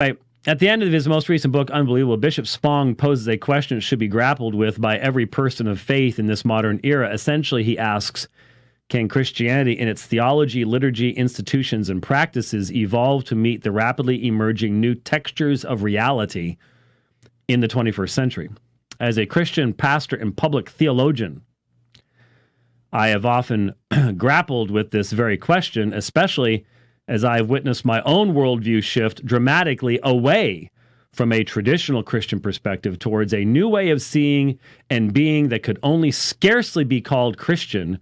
Right. At the end of his most recent book, Unbelievable, Bishop Spong poses a question that should be grappled with by every person of faith in this modern era. Essentially, he asks, can Christianity in its theology, liturgy, institutions, and practices evolve to meet the rapidly emerging new textures of reality in the 21st century? As a Christian pastor and public theologian, I have often grappled with this very question, especially as I've witnessed my own worldview shift dramatically away from a traditional Christian perspective towards a new way of seeing and being that could only scarcely be called Christian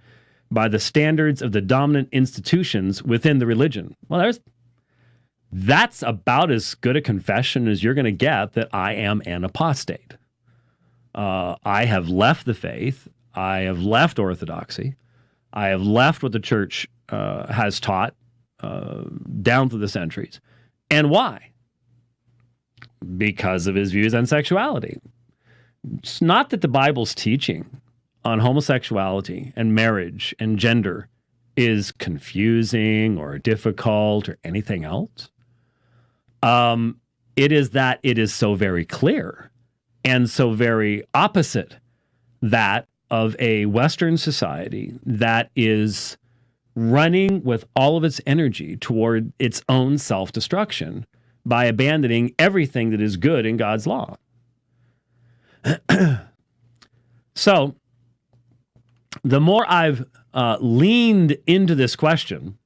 by the standards of the dominant institutions within the religion. Well, that's about as good a confession as you're going to get that I am an apostate. I have left the faith. I have left orthodoxy. I have left what the church has taught down through the centuries. And why? Because of his views on sexuality. It's not that the Bible's teaching on homosexuality and marriage and gender is confusing or difficult or anything else. It is that it is so very clear and so very opposite that of a Western society that is running with all of its energy toward its own self-destruction by abandoning everything that is good in God's law. So, the more I've leaned into this question,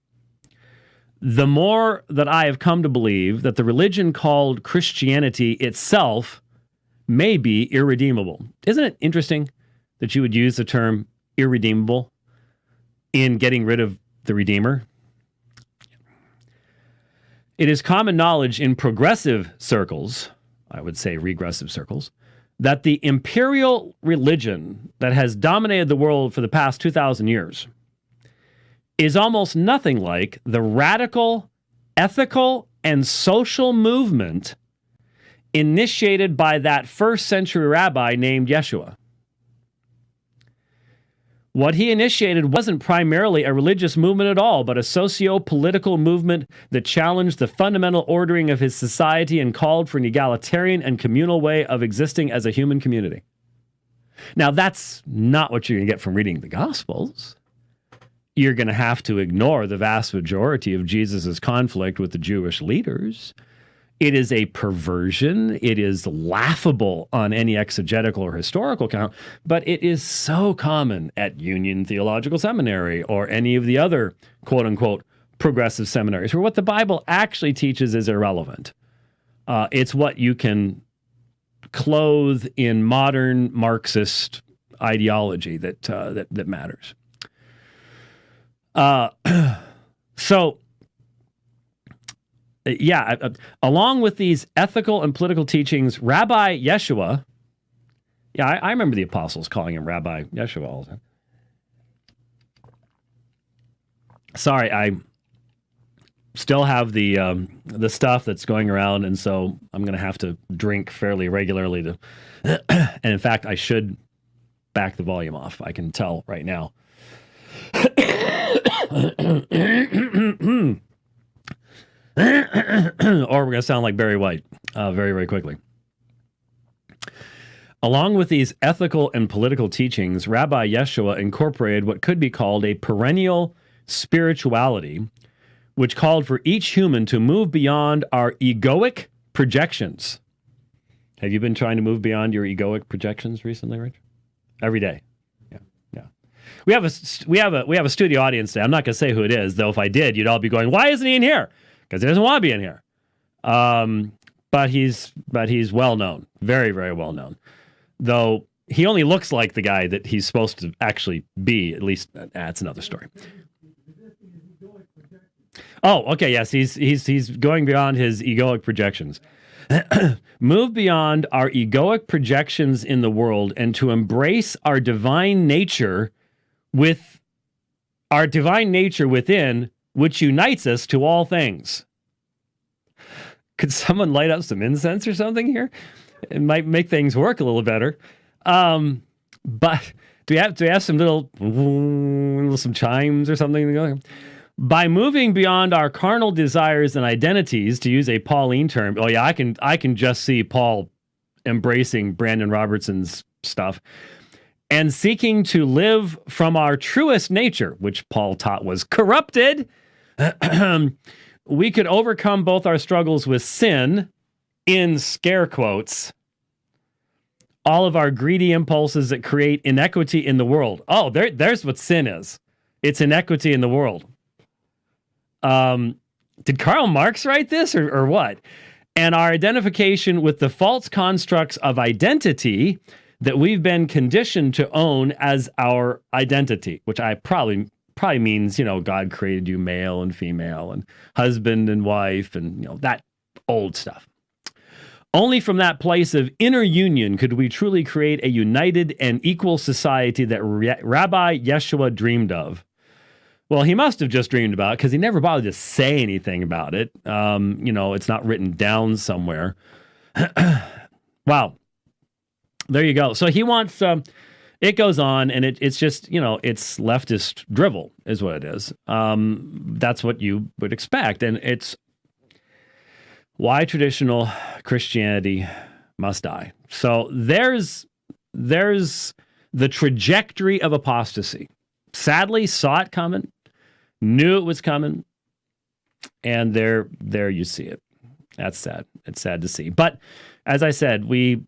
the more that I have come to believe that the religion called Christianity itself may be irredeemable. Isn't it interesting that you would use the term irredeemable in getting rid of the Redeemer? It is common knowledge in progressive circles, I would say regressive circles, that the imperial religion that has dominated the world for the past 2,000 years is almost nothing like the radical, ethical, and social movement initiated by that first century rabbi named Yeshua. What he initiated wasn't primarily a religious movement at all, but a socio-political movement that challenged the fundamental ordering of his society and called for an egalitarian and communal way of existing as a human community. Now, that's not what you're going to get from reading the Gospels. You're going to have to ignore the vast majority of Jesus' conflict with the Jewish leaders. It is a perversion. It is laughable on any exegetical or historical count, but it is so common at Union Theological Seminary or any of the other quote-unquote progressive seminaries where what the Bible actually teaches is irrelevant. It's what you can clothe in modern Marxist ideology that matters. Along with these ethical and political teachings, Rabbi Yeshua, I remember the apostles calling him Rabbi Yeshua all the time. Sorry, I still have the stuff that's going around, and so I'm going to have to drink fairly regularly to. And in fact, I should back the volume off. I can tell right now. Or we're going to sound like Barry White very, very quickly. Along with these ethical and political teachings, Rabbi Yeshua incorporated what could be called a perennial spirituality, which called for each human to move beyond our egoic projections. Have you been trying to move beyond your egoic projections recently, Rich? Every day. Yeah. We have a studio audience today. I'm not going to say who it is, though. If I did, you'd all be going, "Why isn't he in here?" Because he doesn't want to be in here. But he's well known, very, very well known. Though he only looks like the guy that he's supposed to actually be. At least that's another story. Oh, okay, yes, he's going beyond his egoic projections. Move beyond our egoic projections in the world and to embrace our divine nature within, which unites us to all things. Could someone light up some incense or something here? It might make things work a little better. But do we have some some chimes or something going? By moving beyond our carnal desires and identities, to use a Pauline term, oh yeah, I can just see Paul embracing Brandan Robertson's stuff, and seeking to live from our truest nature, which Paul taught was corrupted, we could overcome both our struggles with sin, in scare quotes, all of our greedy impulses that create inequity in the world. Oh, there's what sin is. It's inequity in the world. Did Karl Marx write this or what? And our identification with the false constructs of identity that we've been conditioned to own as our identity, which I probably means, God created you male and female and husband and wife and, that old stuff. Only from that place of inner union could we truly create a united and equal society that Rabbi Yeshua dreamed of. Well, he must have just dreamed about it because he never bothered to say anything about it. It's not written down somewhere. Wow. There you go. So he wants, it goes on, and it's just, it's leftist drivel is what it is. That's what you would expect. And it's why traditional Christianity must die. So there's the trajectory of apostasy. Sadly, saw it coming, knew it was coming, and there you see it. That's sad. It's sad to see. But as I said, we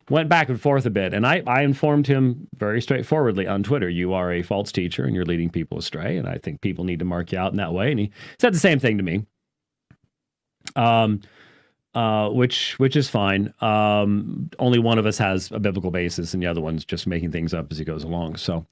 went back and forth a bit, and I informed him very straightforwardly on Twitter, you are a false teacher and you're leading people astray, and I think people need to mark you out in that way. And he said the same thing to me, which is fine. Only one of us has a biblical basis, and the other one's just making things up as he goes along. So